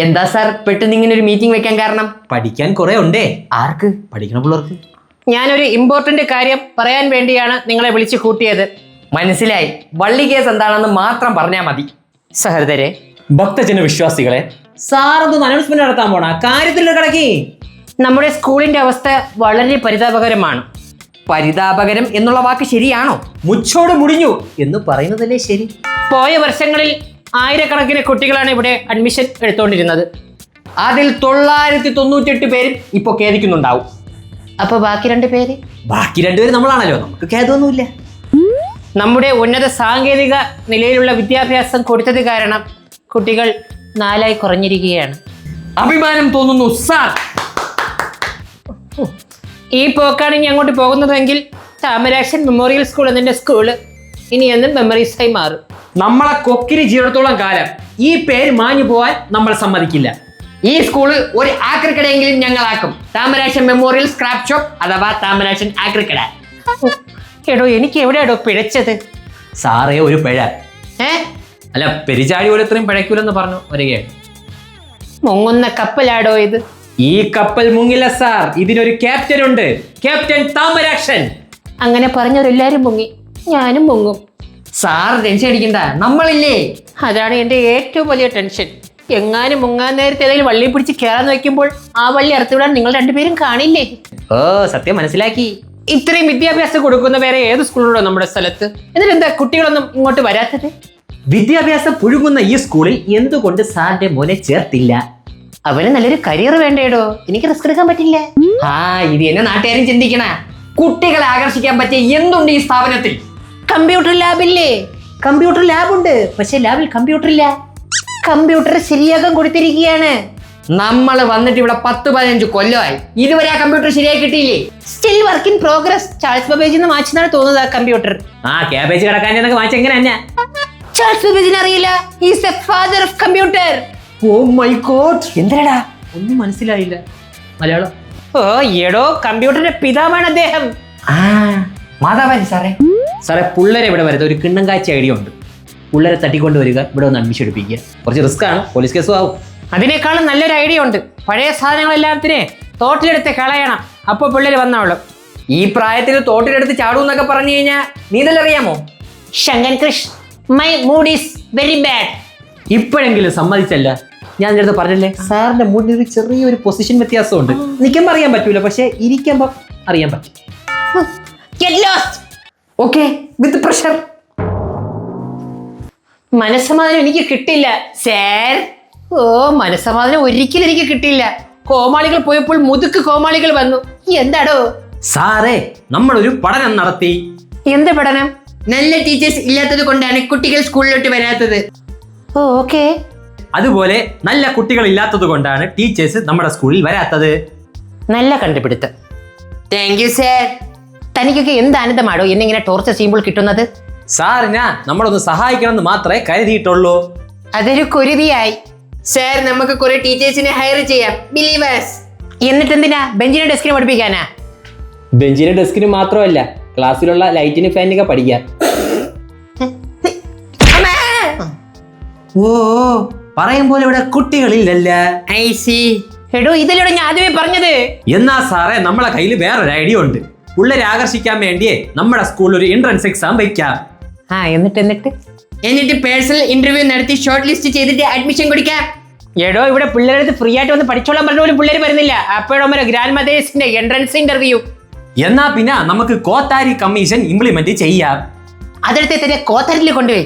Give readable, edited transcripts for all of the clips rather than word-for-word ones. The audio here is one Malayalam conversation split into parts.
എന്താ സാർ പെട്ടെന്ന് ഇങ്ങനെ ഒരു മീറ്റിംഗ് വെക്കാൻ കാരണം? പഠിക്കാൻ കുറെ ഉണ്ടേ. ആർക്ക്? പഠിക്കണ പിള്ളേർക്ക്. ഞാനൊരു ഇമ്പോർട്ടന്റ് കാര്യം പറയാൻ വേണ്ടിയാണ് നിങ്ങളെ വിളിച്ചു കൂട്ടിയത്. മനസ്സിലായി. വള്ളി കേസ് എന്താണെന്ന് മാത്രം പറഞ്ഞാൽ മതി. സഹൃദരെ, ഭക്തജന വിശ്വാസികളെ, സാറൊന്ന് അനൗൺസ്മെന്റ് നടത്താൻ പോണ കാര്യത്തിൽ കിടക്കി. നമ്മുടെ സ്കൂളിന്റെ അവസ്ഥ വളരെ പരിതാപകരമാണ്. പരിതാപകരം എന്നുള്ള വാക്ക് ശരിയാണോ? മുച്ചോട് മുടിഞ്ഞു എന്ന് പറയുന്നതല്ലേ ശരി? പോയ വർഷങ്ങളിൽ ആയിരക്കണക്കിന് കുട്ടികളാണ് ഇവിടെ അഡ്മിഷൻ എടുത്തുകൊണ്ടിരുന്നത്. അതിൽ 998 പേരും ഇപ്പൊ ഖേദിക്കുന്നുണ്ടാവും. അപ്പൊ ബാക്കി 2 പേര്? ബാക്കി 2 പേര് നമ്മളാണല്ലോ, നമുക്ക് ഖേദമൊന്നുമില്ല. നമ്മുടെ ഉന്നത സാങ്കേതിക നിലയിലുള്ള വിദ്യാഭ്യാസം കൊടുത്തത് കാരണം കുട്ടികൾ 4 കുറഞ്ഞിരിക്കുകയാണ്. അഭിമാനം തോന്നുന്നു സാർ. ഈ പോക്കാണ് ഇനി അങ്ങോട്ട് പോകുന്നതെങ്കിൽ താമരാക്ഷൻ മെമ്മോറിയൽ സ്കൂൾ എന്നതിന്റെ സ്കൂള് ഇനി എന്നും മെമ്മറീസായി മാറും. നമ്മളെ കൊക്കിരി ജീവിതത്തോളം കാലം ഈ പേര് മാഞ്ഞു പോവാൻ നമ്മൾ സമ്മതിക്കില്ല. ഈ സ്കൂള് ഒരു ആക്രിക്കടയെങ്കിലും ഞങ്ങളാക്കും. താമരാക്ഷൻ മെമ്മോറിയൽ സ്ക്രാപ്പ് ഷോപ്പ് അഥവാ താമരാക്ഷൻ ആക്രിക്കട. എടോ, എനിക്ക് എവിടെയാടോ പിഴച്ചത്? സാറേ ഒരു പിഴ. അല്ല, പെരിചാടി പോലെ ഇത്രയും പിഴയ്ക്കൂലെന്ന് പറഞ്ഞു വരികയാണ്. മുങ്ങുന്ന കപ്പലാടോ ഇത്? ഈ കപ്പൽ മുങ്ങില്ല സാർ, ഇതിനൊരു ക്യാപ്റ്റൻ ഉണ്ട്. ക്യാപ്റ്റൻ താമരാക്ഷൻ. അങ്ങനെ പറഞ്ഞവരെല്ലാരും മുങ്ങി, ഞാനും മുങ്ങും. സാർ ടെൻഷൻ അടിക്കണ്ട, നമ്മളില്ലേ. അതാണ് എൻ്റെ ഏറ്റവും വലിയ ടെൻഷൻ. എങ്ങാനും മുങ്ങാൻ നേരത്തെ ഏതെങ്കിലും വള്ളി പിടിച്ച് കയറാന്ന് വെക്കുമ്പോൾ ആ വള്ളി അറുത്തുവിടാൻ നിങ്ങൾ 2 പേരും കാണില്ലേ? ഓ, സത്യം മനസ്സിലാക്കി. ഇത്രയും വിദ്യാഭ്യാസം കൊടുക്കുന്ന വേറെ ഏത് സ്കൂളുണ്ടോ നമ്മുടെ സ്ഥലത്ത്? എന്നിട്ട് എന്താ കുട്ടികളൊന്നും ഇങ്ങോട്ട് വരാത്തത്? വിദ്യാഭ്യാസം പുഴുങ്ങുന്ന ഈ സ്കൂളിൽ എന്തുകൊണ്ട് സാറിന്റെ മോനെ ചേർത്തില്ല? അവന് നല്ലൊരു കരിയർ വേണ്ടേടോ, എനിക്ക് റിസ്ക് എടുക്കാൻ പറ്റില്ല. ഇത് എന്നെ നാട്ടുകാരും ചിന്തിക്കണ. കുട്ടികളെ ആകർഷിക്കാൻ പറ്റിയ എന്തുണ്ട് ഈ സ്ഥാപനത്തിൽ? കമ്പ്യൂട്ടർ ലാബില്ലേ? കമ്പ്യൂട്ടർ ലാബുണ്ട്, പക്ഷെ ലാബിൽ കമ്പ്യൂട്ടർ ഇല്ല. കമ്പ്യൂട്ടർ ശരിയാക്കാൻ കൊടുത്തിരിക്കുകയാണ്. നമ്മൾ വന്നിട്ട് ഇവിടെ 10-15 കൊല്ലമായി, ഇതുവരെ ആ കമ്പ്യൂട്ടർ ശരിയായി കിട്ടിയില്ലേ? Still work in progress. Charles ബബേജിന്ന് മാച്ചെന്നാണ് തോന്നുന്നത് ആ കമ്പ്യൂട്ടർ. ക്യാബേജ് കിടക്കാൻ മാച്ച് എങ്ങനെ തന്നെ? ചാൾസ് ബബേജിനെ അറിയില്ല? He's the father of computer. Oh my god, എന്തരടാ ഒന്നും മനസ്സിലായില്ല മലയാളം. ഓ എടോ, കമ്പ്യൂട്ടറിന്റെ പിതാവാണ് അദ്ദേഹം. മാതാവാരി സാറേ. സാറേ, പിള്ളേരെ ഇവിടെ വരുന്നത് ഒരു കിണ്ണം കാഴ്ച ഐഡിയ ഉണ്ട്. പിള്ളേരെ തട്ടിക്കൊണ്ട് വരിക, ഇവിടെ ഒന്ന് അഡ്മിഷൻ എടുപ്പിക്കുക. കുറച്ച് റിസ്ക് ആണ്, പോലീസ് കേസും ആവും. അതിനേക്കാളും നല്ലൊരു ഐഡിയ ഉണ്ട്. പഴയ സാധനങ്ങളെല്ലാത്തിനെ തോട്ടിലെടുത്ത് കളയണം, അപ്പൊ പിള്ളേര് വന്നോളും. ഈ പ്രായത്തിൽ തോട്ടിലെടുത്ത് ചാടൂന്നൊക്കെ പറഞ്ഞു കഴിഞ്ഞാൽ നീന്തലറിയാമോ? Shankan Krish, my mood is very bad. ഇപ്പോഴെങ്കിലും സമ്മതിച്ചല്ല. ഞാൻ നേരത്തെ പറഞ്ഞല്ലേ, സാറിന്റെ മൂഡിൽ ഒരു ചെറിയൊരു പൊസിഷൻ വ്യത്യാസമുണ്ട്. നിൽക്കുമ്പോൾ അറിയാൻ പറ്റൂല, പക്ഷെ ഇരിക്കുമ്പോൾ അറിയാൻ പറ്റും. Get lost. ഓക്കെ, വിത്ത് പ്രഷർ. മനസ്സമാധാനം എനിക്ക് കിട്ടില്ല സാർ. ഓ, മനസ്സമാധാനം ഒരിക്കലും എനിക്ക് കിട്ടില്ല. കോമാളികൾ പോയപ്പോൾ മുതുക്ക് കോമാളികൾ വന്നു. എന്താടോ സാറേ, നമ്മളൊരു പഠനം നടത്തി. എന്ത് പഠനം? നല്ല ടീച്ചേഴ്സ് ഇല്ലാത്തത് കൊണ്ടാണ് കുട്ടികൾ സ്കൂളിലോട്ട് വരാത്തത്. ഓ ഓക്കെ. അതുപോലെ നല്ല കുട്ടികൾ ഇല്ലാത്തത് കൊണ്ടാണ് ടീച്ചേഴ്സ് നമ്മുടെ സ്കൂളിൽ വരാത്തത്. നല്ല കണ്ടുപിടുത്തം. Thank you sir. തനിക്കൊക്കെ എന്ത് ആനന്ദമാണോ എന്നെ ഇങ്ങനെ ടോർച്ചർ ചെയ്യുമ്പോൾ കിട്ടുന്നത്? സാറിനാ നമ്മളൊന്ന് സഹായിക്കണമെന്ന് മാത്രമേ കരുതിയിട്ടുള്ളൂ. അതൊരു കുരുതിയായി. സാർ, നമുക്ക് കുറെ ടീച്ചേഴ്സിനെ ഹയർ ചെയ്യാം, ബിലീവേഴ്സ്. എന്നിട്ട് എന്തിനാ ബെഞ്ചിനെ ഡെസ്കിനെ പഠിപ്പിക്കാനാ? ബെഞ്ചിന് ഡെസ്കിന് മാത്രമല്ല, ക്ലാസ്സിലുള്ള ലൈറ്റിന് ഫാനിനൊക്കെ പഠിക്കാം. ഓ, പറയും പോലെ ഇവിടെ കുട്ടികളില്ലല്ല. I C. എടോ, ഇതിലൂടെ ഞാൻ ആദ്യമേ പറഞ്ഞത്. എന്നാ സാറേ, നമ്മളെ കയ്യിൽ വേറൊരു ഐഡിയ ഉണ്ട്. പിള്ളേരെ ആകർഷിക്കാൻ വേണ്ടിയേ നമ്മുടെ സ്കൂളിൽ ഒരു എൻട്രൻസ് എക്സാം വെക്കാം. എന്നിട്ട് പേഴ്സണൽ ഇന്റർവ്യൂ നടത്തി ഷോർട്ട് ലിസ്റ്റ് ചെയ്തിട്ട് അഡ്മിഷൻ കൊടുക്കാം. എടോ, ഇവിടെ പിള്ളേരടുത്ത് ഫ്രീ ആയിട്ട് വന്ന് പഠിച്ചോളാൻ പറഞ്ഞ പോലും പിള്ളേർ വരുന്നില്ല. അപ്പോഴും ഗ്രാൻഡ് മദേഴ്സിന്റെ എൻട്രൻസ് ഇന്റർവ്യൂ. എന്നാ പിന്നെ നമുക്ക് കോത്താരി കമ്മീഷൻ ഇംപ്ലിമെന്റ് ചെയ്യാം. അതെടുത്ത് തന്നെ കോത്താരിൽ കൊണ്ടുപോയി.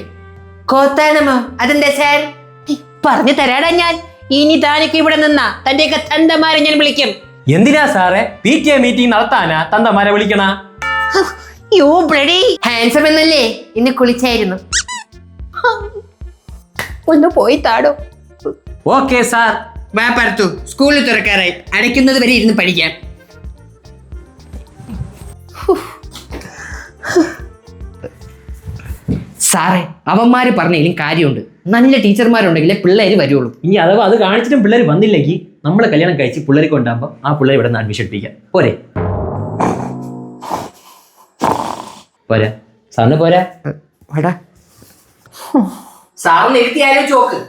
കോത്താനമോ? അതെന്താ സാർ? പറഞ്ഞു തരാടാ ഞാൻ. ഇനി താനൊക്കെ ഇവിടെ നിന്നാ തന്റെയൊക്കെ തന്തമാരെ ഞാൻ വിളിക്കും. എന്തിനാ സാറേ PTA മീറ്റിംഗ് നടത്താനാ തന്തമാരെ വിളിക്കണ? യു ബ്ലഡി ഹാൻസം എന്നല്ലേ? ഇന്ന് കുളിച്ചായിരുന്നു. ഒന്ന് പോയി താടോ. Okay sir. വാ പറത്തു, സ്കൂളിൽ തുറക്കാറായി. അടയ്ക്കുന്നത് വരെ ഇരുന്ന് പഠിക്കാം. സാറേ, അവന്മാര് പറഞ്ഞതിലും കാര്യമുണ്ട്. നല്ല ടീച്ചർമാരുണ്ടെങ്കിലേ പിള്ളേര് വരുള്ളൂ. ഇനി അഥവാ അത് കാണിച്ചിട്ടും പിള്ളേർ വന്നില്ലെങ്കിൽ നമ്മളെ കല്യാണം കഴിച്ച് പിള്ളേരെ കൊണ്ടാകുമ്പോൾ ആ പിള്ളേർ ഇവിടെ നിന്ന് അഡ്മിഷൻ എടുപ്പിക്കാം. പോരെ പോരാ സാറിന് പോരാ? സാറിന് എഴുതി ആലോചിച്ച് നോക്ക്.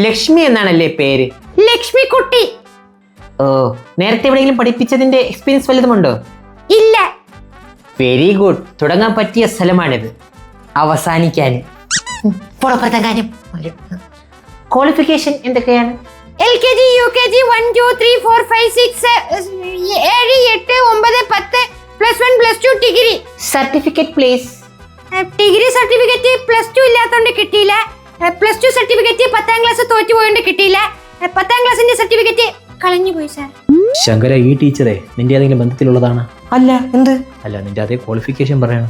ലക്ഷ്മി എന്നാണല്ലേ പേര്? ലക്ഷ്മി കുട്ടി. ഓ, നേരത്തെ എവിടെയെങ്കിലും പഠിപ്പിച്ചതിന്റെ എക്സ്പീരിയൻസ് വല്ലതുമുണ്ടോ? ഇല്ല. Very good. തുടങ്ങാൻ പറ്റിയ സ്ഥലമാണിത്. അവസാനിക്കാൻ കാര്യം. ക്വാളിഫിക്കേഷൻ എന്തൊക്കെയാണ്? LKG UKG 1 2 3 4 5 6 7 8 9 10 +1 +2 degree. Certificate please. Degree certificate +2 ഇല്ലാത്തോണ്ട് കിട്ടിയില്ല. +2 സർട്ടിഫിക്കറ്റ് 10ാം ക്ലാസ് തോറ്റു പോയോണ്ട് കിട്ടിയില്ല. 10ാം ക്ലാസിന്റെ സർട്ടിഫിക്കറ്റ് കളഞ്ഞു പോയി സാർ. ശങ്കര, ഈ ടീച്ചറെ നിന്റെ ഏതെങ്കിലും ബന്ധത്തിലുള്ളതാണ്? അല്ല. എന്ത്? അല്ല, നിന്റെ അതേ ക്വാളിഫിക്കേഷൻ പറയണം.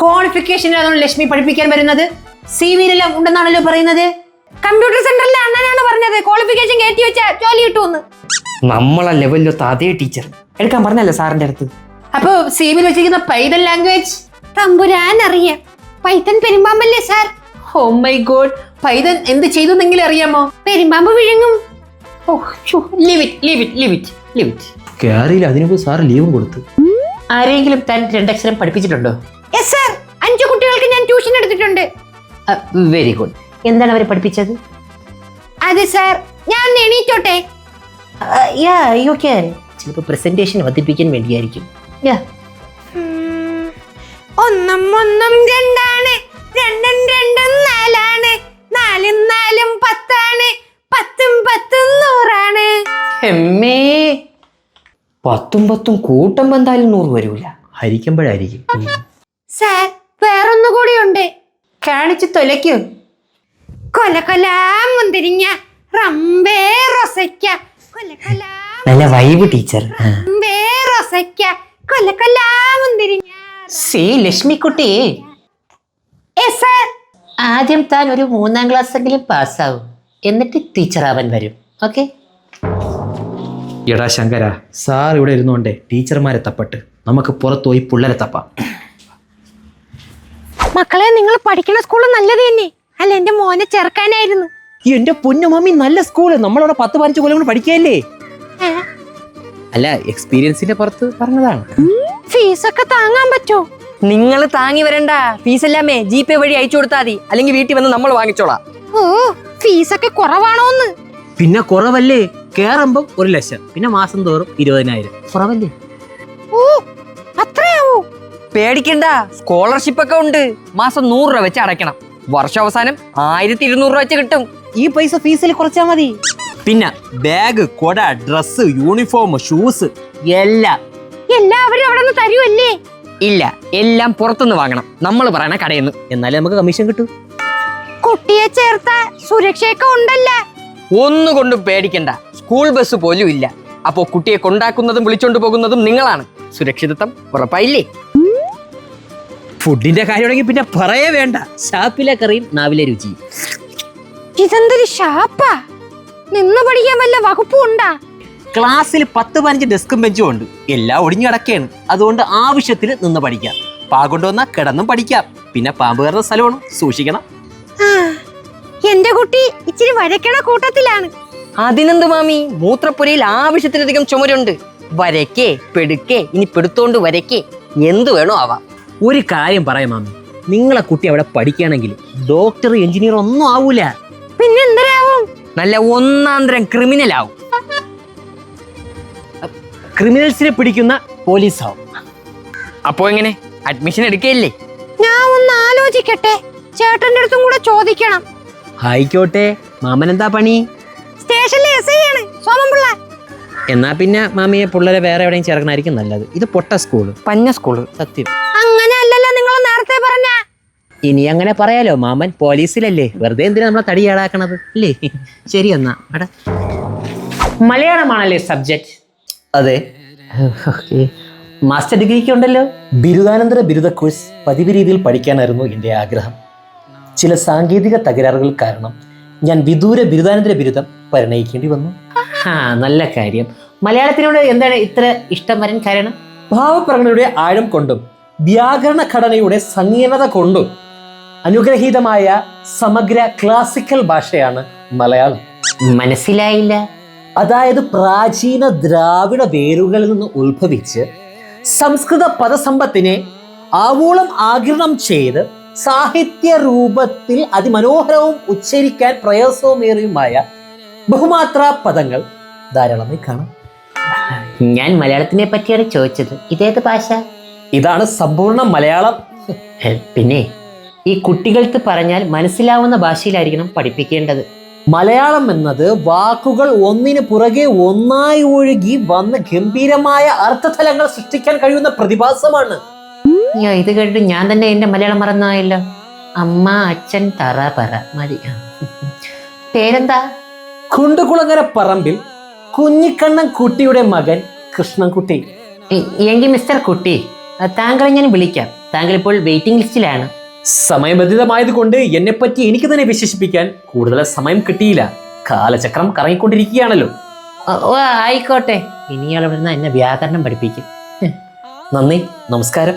ക്വാളിഫിക്കേഷനാണോ ലക്ഷ്മി പഠിപ്പിക്കാൻ വരുന്നത്? CV-യിലെല്ലാം ഉണ്ടെന്നാണല്ലോ പറയുന്നത്. കമ്പ്യൂട്ടർ സെന്ററിലെ അണ്ണനാണ് പറഞ്ഞത് ക്വാളിഫിക്കേഷൻ കയറ്റി വെച്ചാൽ ജോലി കിട്ടുമെന്ന്. നമ്മളെ ലെവലിലൊത്ത അതേ ടീച്ചർ എടുക്കാൻ പറഞ്ഞല്ലോ സാറിന്റെ അടുത്ത്. അപ്പൊ CV-യിൽ വെച്ചിരിക്കുന്ന പൈതൺ ലാംഗ്വേജ് തമ്പുരാൻ അറിയാം. പൈത്തൺ പെരുമ്പാമ്പല്ലേ sir? Oh my god. Python എന്ത് ചെയ്തെന്നെങ്കിലും അറിയാമോ? പെരുമ്പാമ്പ് വിഴുങ്ങും. കേറിയില്ല, അതിനുമ്പ് സാർ ലീവും കൊടുത്തു. ആരെങ്കിലും താൻ 2 അക്ഷരം പഠിപ്പിച്ചിട്ടുണ്ടോ? യെസ് സാർ, 5 കുട്ടികൾക്ക് ഞാൻ ട്യൂഷൻ എടുത്തിട്ടുണ്ട്. Very good. എന്താണ് അവർ പഠിപ്പിച്ചത്? അത് സാർ, ഞാൻ എണീറ്റോട്ടെ? You can. ചിലപ്പോൾ പ്രസന്റേഷൻ അവതരിപ്പിക്കാൻ വേണ്ടിയായിരിക്കും. ഒന്നും ഒന്നും രണ്ടാണ്, രണ്ടും രണ്ടും നാലാണ്, നാലും നാലും 10 10ഉം 10ഉം 100. എമ്മേ, 10ഉം 10ഉം കൂട്ടുമ്പോ എന്തായാലും 100 വരൂല. ഹരിക്കുമ്പോഴായിരിക്കും. സാർ, വേറൊന്നു കൂടിയുണ്ട്. കാണിച്ചു തൊലയ്ക്കും. കൊലകൊലാ മുന്തിരിങ്ങ റംബേ റൊസയ്ക്ക, കൊലകൊലാ നല്ല വൈബ് ടീച്ചർ. റംബേ റൊസയ്ക്ക, കൊലകൊലാ മുന്തിരിങ്ങ. C Lakshmikutty, yes sir. ആദ്യം താൻ ഒരു 3ാം ക്ലാസ് എങ്കിലും പാസ്സാവും, എന്നിട്ട് ടീച്ചർ ആവാൻ വരും. ഓക്കെ? എടാ ശങ്കര, സാർ ഇവിടെ ഇരുന്നോണ്ടേ ടീച്ചർമാരെ തപ്പട്ട്, നമുക്ക് പുറത്തു പോയി പിള്ളേരെ തപ്പാം. മക്കളെ, നിങ്ങൾ പഠിക്കുന്ന സ്കൂൾ നല്ലത് തന്നെ. അല്ല, എന്റെ മോനെ ചേർക്കാനായിരുന്നു. എന്റെ പൊന്നു മമ്മി, നല്ല സ്കൂള്. നമ്മളവിടെ 10-15 കൊല്ലം കൊണ്ട് പഠിക്കല്ലേ? അല്ല, എക്സ്പീരിയൻസിന്റെ പുറത്ത് പറഞ്ഞതാണ്. ഫീസൊക്കെ താങ്ങാൻ പറ്റോ? നിങ്ങൾ താങ്ങി വരണ്ട. ഫീസ് എല്ലാമേ GPay വഴി അയച്ചു കൊടുത്താൽ മതി, അല്ലെങ്കിൽ വീട്ടിൽ വന്ന് നമ്മൾ വാങ്ങിച്ചോളാം. ഓ, ഫീസൊക്കെ കുറവാണോന്ന്? പിന്നെ കുറവല്ലേ? കേറുമ്പോ 1 ലക്ഷം, പിന്നെ മാസം തോറും 20,000. കുറവല്ലേ? ഓ, അത്രയാവോ? പേടിക്കണ്ട, സ്കോളർഷിപ്പ് ഒക്കെ ഉണ്ട്. മാസം 100 രൂപ വെച്ച് അടയ്ക്കണം. വർഷാവസാനം 1200 രൂപ വെച്ച് കിട്ടും. ഈ പൈസ ഫീസിൽ കുറച്ചാ മതി. പിന്നെ ബാഗ്, കൊട, ഡ്രസ്, യൂണിഫോം, ഷൂസ് എല്ലാം എല്ലാവരും അവിടെ നിന്ന് തരുമല്ലേ? ഇല്ല, എല്ലാം പുറത്തുനിന്ന് വാങ്ങണം. നമ്മൾ പറയണ കടയിൽ നിന്ന്. എന്നാലേ നമുക്ക് കമ്മീഷൻ കിട്ടും. കുട്ടിയെ ചേർത്ത സുരക്ഷയൊക്കെ ഉണ്ടല്ല? ഒന്നുകൊണ്ടും പേടിക്കണ്ട. സ്കൂൾ ബസ് പോലും ഇല്ല. അപ്പോ കുട്ടിയെ കൊണ്ടാക്കുന്നതും വിളിച്ചോണ്ട് പോകുന്നതും നിങ്ങളാണ്. സുരക്ഷിതത്വം ഉറപ്പായില്ലേ? ഫുഡിന്റെ കാര്യമാണെങ്കിൽ പിന്നെ പറയേ വേണ്ട. ഷാപ്പിലെ കറിയും നാവിലെ രുചിയും. ഇതെന്തൊരു ഷാപ്പാ? നിന്ന് പഠിക്കാൻ വല്ല വകുപ്പും ഉണ്ടാ? ക്ലാസ്സിൽ 10-15 ഡെസ്കും ബെഞ്ചും ഉണ്ട്. എല്ലാം ഒടിഞ്ഞു കിടക്കുകയാണ്. അതുകൊണ്ട് ആവശ്യത്തിന് നിന്ന് പഠിക്കാം. പാകൊണ്ടുവന്നാൽ കിടന്നും പഠിക്കാം. പിന്നെ പാമ്പ് കയറുന്ന സ്ഥലമാണ്, സൂക്ഷിക്കണം. എന്റെ കുട്ടി ഇച്ചിരി വരയ്ക്കണ കൂട്ടത്തിലാണ്. അതിനെന്ത് മാമി, മൂത്രപ്പുരയിൽ ആവശ്യത്തിലധികം ചുമരുണ്ട്. വരയ്ക്കേ, പെടുക്കേ, ഇനി പെടുത്തോണ്ട് വരയ്ക്കേ, എന്ത് വേണോ ആവാം. ഒരു കാര്യം പറയാം മാമി, നിങ്ങളെ കുട്ടി അവിടെ പഠിക്കുകയാണെങ്കിൽ ഡോക്ടർ, എഞ്ചിനീയർ ഒന്നും ആവൂല. പിന്നെ എന്തരാവും? നല്ല 1ാം തരം ക്രിമിനൽ ആവും. ക്രിമിനൽസിനെ പിടിക്കുന്ന പോലീസാവും. അപ്പോ എങ്ങനെ അഡ്മിഷൻ എടുക്കയില്ലേ? ഞാൻ ഒന്ന് ആലോചിക്കട്ടെ. ചേട്ടന്റെ അടുത്തും കൂടെ ചോദിക്കണം. ആയിക്കോട്ടെ. മാമൻ എന്താ പണി? സ്റ്റേഷനിലെ SI ആണ്, സോമൻപിള്ള. എന്നാ പിന്നെ മാമിയെ പിള്ളേരെ വേറെ എവിടെയും ചേർക്കണായിരിക്കും നല്ലത്. ഇത് പൊട്ട സ്കൂള്, പഞ്ഞ സ്കൂള്. സത്യം. അങ്ങനെ അല്ലല്ലോ നിങ്ങൾ നേരത്തെ പറഞ്ഞ. ഇനി അങ്ങനെ പറയാലോ, മാമൻ പോലീസിലല്ലേ, വെറുതെ എന്തിനാ നമ്മളെ തടി ഏടാക്കണത് അല്ലേ? ശരി, എന്നാ അടാ. മലയാളമാണല്ലേ സബ്ജക്ട്? അതെ. മാസ്റ്റർ ഡിഗ്രിക്ക് ഉണ്ടല്ലോ. ബിരുദാനന്തര ബിരുദ കോഴ്സ് പതിവ് രീതിയിൽ പഠിക്കാനായിരുന്നു എൻ്റെ ആഗ്രഹം. ചില സാങ്കേതിക തകരാറുകൾ കാരണം ഞാൻ വിദൂര ബിരുദാനന്തര ബിരുദം പരിണയിക്കേണ്ടി വന്നു. നല്ല കാര്യം. മലയാളത്തിനോട് എന്താണ് ഇത്ര ഇഷ്ടം വരാൻ കാരണം? ഭാവപ്രകടനയുടെ ആഴം കൊണ്ടും വ്യാകരണ ഘടനയുടെ സങ്കീർണത കൊണ്ടും അനുഗ്രഹീതമായ സമഗ്ര ക്ലാസിക്കൽ ഭാഷയാണ് മലയാളം. മനസ്സിലായില്ല. അതായത് പ്രാചീന ദ്രാവിഡ വേരുകളിൽ നിന്ന് ഉത്ഭവിച്ച് സംസ്കൃത പദസമ്പത്തിനെ ആവോളം ആഗിരണം ചെയ്ത് സാഹിത്യ രൂപത്തിൽ അതിമനോഹരവും ഉച്ചരിക്കാൻ പ്രയാസവുമേറിയുമായ ബഹുമാത്ര പദങ്ങൾ ധാരാളമായി കാണാം. ഞാൻ മലയാളത്തിനെ പറ്റിയാണ് ചോദിച്ചത്. ഇതേത് ഭാഷ? ഇതാണ് സമ്പൂർണ്ണ മലയാളം. പിന്നെ ഈ കുട്ടികൾക്ക് പറഞ്ഞാൽ മനസ്സിലാവുന്ന ഭാഷയിലായിരിക്കണം പഠിപ്പിക്കേണ്ടത്. മലയാളം എന്നത് വാക്കുകൾ ഒന്നിനു പുറകെ ഒന്നായി ഒഴുകി വന്ന് ഗംഭീരമായ അർത്ഥതലങ്ങൾ സൃഷ്ടിക്കാൻ കഴിയുന്ന പ്രതിഭാസമാണ്. അയ്യോ, ഇത് കേട്ടിട്ട് ഞാൻ തന്നെ എന്റെ മലയാളം മറന്നായല്ലോ. അമ്മ അച്ഛൻ തറ പറ മതി. പേരെന്താ? കുണ്ടുകുളങ്ങര പറമ്പിൽ കുഞ്ഞിക്കണ്ണൻ കുട്ടിയുടെ മകൻ കൃഷ്ണൻകുട്ടി. എങ്കിൽ മിസ്റ്റർ കുട്ടി, താങ്കളെ ഞാൻ വിളിക്കാം. താങ്കൾ ഇപ്പോൾ വെയിറ്റിംഗ് ലിസ്റ്റിലാണ്. സമയബന്ധിതമായതുകൊണ്ട് എന്നെപ്പറ്റി എനിക്ക് തന്നെ വിശേഷിപ്പിക്കാൻ കൂടുതൽ സമയം കിട്ടിയില്ല. കാലചക്രം കറങ്ങിക്കൊണ്ടിരിക്കുകയാണല്ലോ. ഓ ആയിക്കോട്ടെ, ഇനിയാൾ ഇവിടുന്ന് എന്നെ വ്യാകരണം പഠിപ്പിക്കും. നന്ദി, നമസ്കാരം.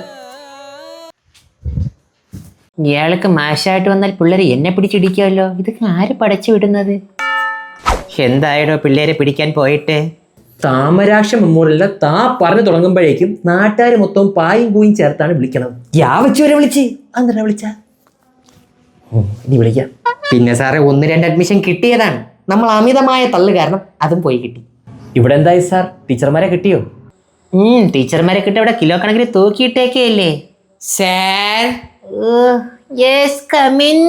ഇയാൾക്ക് മാഷായിട്ട് വന്നാൽ പിള്ളേർ എന്നെ പിടിച്ചിടിക്കുമല്ലോ. ഇതൊക്കെ ആര് പഠിച്ചു വിടുന്നത്? എന്തായാലോ പിള്ളേരെ പിടിക്കാൻ പോയിട്ട്. താമരാക്ഷ മെമ്മോറിയലിന്റെ താ പറഞ്ഞു തുടങ്ങുമ്പോഴേക്കും നാട്ടുകാർ മൊത്തം പായും പൂയും ചേർത്താണ് വിളിക്കണത്. യാവച്ചുവരെ വിളിച്ച് അന്നേരം വിളിച്ച ഇനി വിളിക്കാം. പിന്നെ സാറേ 1-2 അഡ്മിഷൻ കിട്ടിയതാണ്. നമ്മൾ അമിതമായ തള്ളു കാരണം അതും പോയി കിട്ടി. ഇവിടെ എന്തായി സാർ, ടീച്ചർമാരെ കിട്ടിയോ? ടീച്ചർമാരെ കിട്ടി അവിടെ കിലോ കണക്കിന് തൂക്കിയിട്ടേക്കല്ലേ. Sir, yes come in.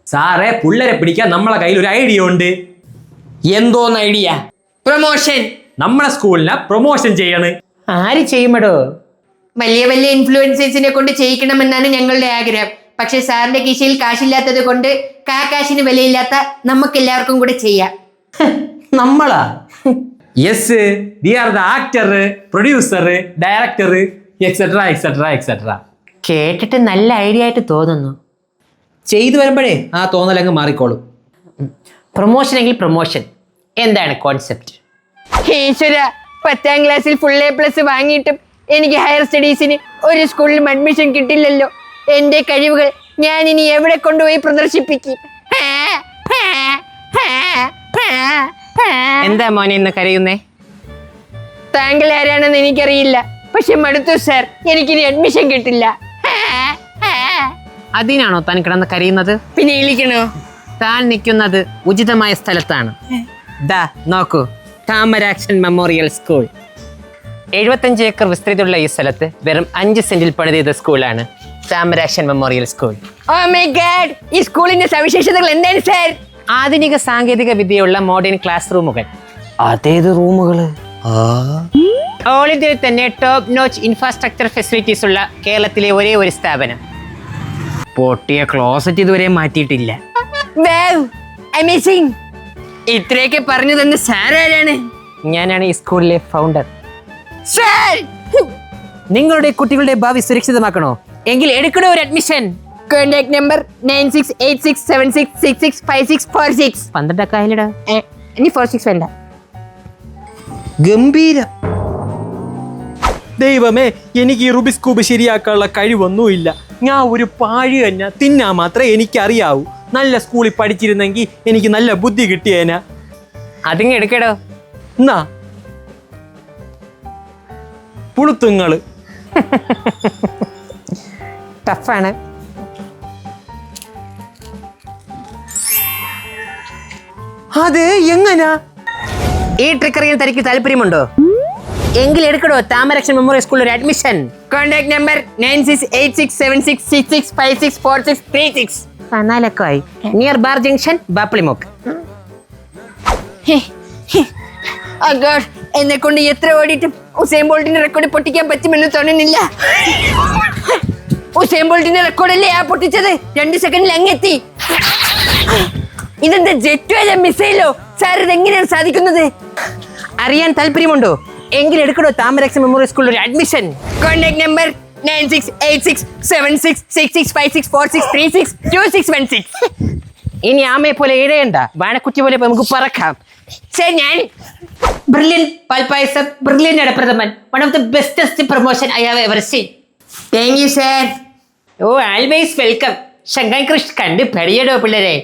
സാറേ, പിള്ളേരെ പിടിക്കാൻ നമ്മളെ കയ്യിൽ ഒരു ഐഡിയ ഉണ്ട്. എന്തോന്ന് ഐഡിയ? പ്രൊമോഷൻ. നമ്മളെ സ്കൂളിനെ പ്രൊമോഷൻ ചെയ്യണ്. ആര് ചെയ്യുമടോ? വലിയ വലിയ ഇൻഫ്ലുവൻസേഴ്സിനെ കൊണ്ട് ചെയ്യിക്കണമെന്നാണ് ഞങ്ങളുടെ ആഗ്രഹം. പക്ഷെ സാറിന്റെ കീശയിൽ കാശില്ലാത്തത് കൊണ്ട് കാശിന് വിലയില്ലാത്ത നമുക്ക് എല്ലാവർക്കും കൂടെ ചെയ്യാം. നമ്മളാ? Yes, we are the actor, producer, director, etcetera etcetera etcetera. കേട്ടിട്ട് നല്ല ഐഡിയ ആയിട്ട് തോന്നുന്നു. ചെയ്തു വരുമ്പോഴേ ആ തോന്നലങ്ങ് മാറിക്കോളും. പ്രൊമോഷൻ എങ്കിൽ പ്രൊമോഷൻ. എന്താണ് കോൺസെപ്റ്റ്? ഈശ്വര, 10ാം ക്ലാസ്സിൽ ഫുൾ A+ വാങ്ങിയിട്ടും എനിക്ക് ഹയർ സ്റ്റഡീസിന് ഒരു സ്കൂളിലും അഡ്മിഷൻ കിട്ടില്ലല്ലോ. എൻ്റെ കഴിവുകൾ ഞാൻ ഇനി എവിടെ കൊണ്ടുപോയി പ്രദർശിപ്പിക്കും? എന്താ മോനെ ഇന്ന് കരയുന്നേ? താങ്കൾ ആരാണെന്ന് എനിക്കറിയില്ല, പക്ഷെ മടുത്തു സാർ, എനിക്കിനി അഡ്മിഷൻ കിട്ടില്ല. അതിനാണോ താൻ കിടന്ന് കരയുന്നത്? പിന്നെ വിളിക്കണോ? താൻ നിൽക്കുന്നത് ഉചിതമായ സ്ഥലത്താണ്. ദാ നോക്കൂ, താമരാക്ഷൻ മെമ്മോറിയൽ സ്കൂൾ. 75 ഏക്കർ വിസ്തൃതിയുള്ള ഈ സ്ഥലത്ത് വെറും 5 സെന്റിൽ പണിത സ്കൂളാണ് Thamarakshan memorial school. Oh my god, ഈ സ്കൂളിന്റെ സവിശേഷതകൾ എന്താണ് സാർ? ആധുനിക സാങ്കേതിക വിദ്യയുള്ള മോഡേൺ ക്ലാസ് റൂമുകൾ. അതേത് റൂമുകള്? ഓൾ ഇന്ത്യയിൽ തന്നെ ടോപ്പ് നോച്ച് ഇൻഫ്രാസ്ട്രക്ചർ ഫെസിലിറ്റീസ് ഉള്ള കേരളത്തിലെ ഒരേ ഒരു സ്ഥാപനം. പൊട്ടിയ ക്ലോസറ്റ് ഇതുവരെ മാറ്റിയിട്ടില്ല. വാവ്, അമേസിംഗ്. ഇത്രയൊക്കെ പറഞ്ഞു തന്ന സാർ ആരാണ്? ഞാനാണ് ഈ സ്കൂളിലെ ഫൗണ്ടർ. സാർ, നിങ്ങളുടെ കുട്ടികളുടെ ഭാവി സുരക്ഷിതമാക്കണോ? എങ്കിൽ എടുക്കണോ ഒരു അഡ്മിഷൻ. Contact number 968676665646. 12 ഒക്കെ ആയില്ലടാ. ഇനി 46 വേണ്ട. ഗംഭീരം. ദൈവമേ, എനിക്ക് ഈ റുബിക്സ് ക്യൂബ് ശരിയാക്കാനുള്ള കഴിവൊന്നുമില്ല. ഞാൻ ഒരു പാഴ് തന്നെ, തിന്നാൻ മാത്രമേ എനിക്കറിയാവൂ. നല്ല സ്കൂളിൽ പഠിച്ചിരുന്നെങ്കിൽ എനിക്ക് നല്ല ബുദ്ധി കിട്ടിയേന. അതിങ്ങ് എടുക്കടോ. എന്നാ പുളുത്തുങ്ങള് ടഫാണ്. അത് എങ്ങനാ? ഈ ട്രിക്ക് അറിയാൻ തനിക്ക് താല്പര്യമുണ്ടോ? എങ്കിൽ എടുക്കടോ താമരാക്ഷൻ മെമ്മോറിയൽ സ്കൂളിൽ ഒരു അഡ്മിഷൻ. Contact number 968676564636. 4 ആയി. Near bar junction, Bappilimukk. എന്നെ കൊണ്ട് എത്ര ഓടിയിട്ടും ഉസൈൻ ബോൾട്ടിന്റെ റെക്കോർഡ് പൊട്ടിക്കാൻ പറ്റുമെന്ന് തോന്നുന്നില്ല. ഉസൈൻ ബോൾട്ടിന്റെ റെക്കോർഡല്ലേ ആ പൊട്ടിച്ചത്? 2 സെക്കൻഡിൽ അങ്ങെത്തി. ഇതെന്താ ജെറ്റോ അല്ല മിസൈലോ? സാർ, ഇതെങ്ങനെയാണ് സാധിക്കുന്നത്? അറിയാൻ താല്പര്യമുണ്ടോ? എങ്കിൽ എടുക്കടോ താമരാക്ഷൻ മെമ്മോറിയൽ സ്കൂളിൽ ഒരു അഡ്മിഷൻ. Contact number 9686764646362616. ഇനി ആമയെ പോലെ ഇഴയണ്ട, വാഴക്കുറ്റി പോലെ നമുക്ക് പറക്കാം. സാർ, ഞാൻ ബ്രില്യന്റ് പാൽപായസം, ബ്രില്യന്റ് അടപ്രഥമൻ, one of the bestest promotion I have ever seen. Thank you sir. Oh, always welcome. ശങ്കായ് കൃഷ്ണ കണ്ട് പഠിയടോ പിള്ളേരെ.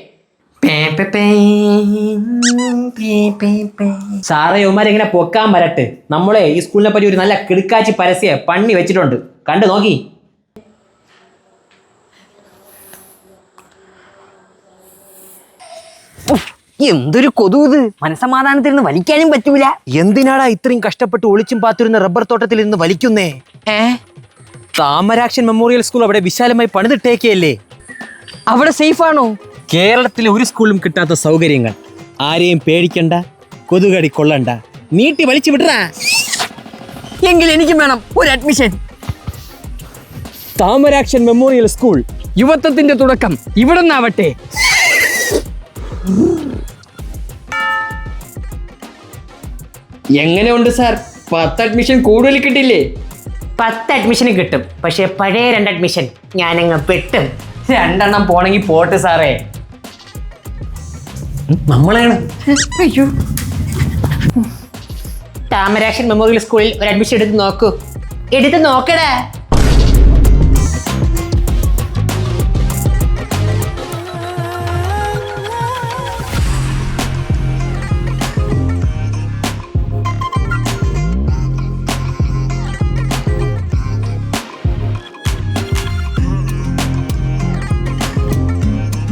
സാറേ, ഇവന്മാരെങ്ങനെ പൊക്കാൻ വരട്ടെ. നമ്മളെ ഈ സ്കൂളിനെ പറ്റി ഒരു നല്ല കിടുക്കാച്ചി പരസ്യ പണി വെച്ചിട്ടുണ്ട്, കണ്ടു നോക്കി. എന്തൊരു കൊതുത്, മനസമാധാനത്തിൽ നിന്ന് വലിക്കാനും പറ്റൂല. എന്തിനാടാ ഇത്രയും കഷ്ടപ്പെട്ട് ഒളിച്ചും പാത്തിരുന്ന റബ്ബർ തോട്ടത്തിൽ നിന്ന് വലിക്കുന്നേ? താമരാക്ഷൻ മെമ്മോറിയൽ സ്കൂൾ അവിടെ വിശാലമായി പണിതിട്ടേക്കല്ലേ. അവിടെ സേഫ് ആണോ? കേരളത്തിലെ ഒരു സ്കൂളിലും കിട്ടാത്ത സൗകര്യങ്ങൾ. ആരെയും പേടിക്കണ്ട, കൊതുകടി കൊള്ളണ്ട, നീട്ടി വലിച്ചു വിടറാ. എങ്കിൽ എനിക്കും വേണം ഒരു അഡ്മിഷൻ. താമരാക്ഷൻ മെമ്മോറിയൽ സ്കൂൾ, യുവത്വത്തിന്റെ തുടക്കം ഇവിടെ നിന്നാവട്ടെ. എങ്ങനെയുണ്ട് സാർ, 10 അഡ്മിഷൻ കൂടുതൽ കിട്ടില്ലേ? 10 അഡ്മിഷന് കിട്ടും, പക്ഷെ പഴയ 2 അഡ്മിഷൻ ഞാനങ്ങ് പെട്ടും. 2 എണ്ണം പോണെങ്കിൽ പോട്ടെ സാറേ. നമ്മളാണ്. അയ്യോ, താമരാക്ഷൻ മെമ്മോറിയൽ സ്കൂളിൽ ഒരു അഡ്മിഷൻ എടുത്ത് നോക്കൂ. എടുത്ത് നോക്കടാ.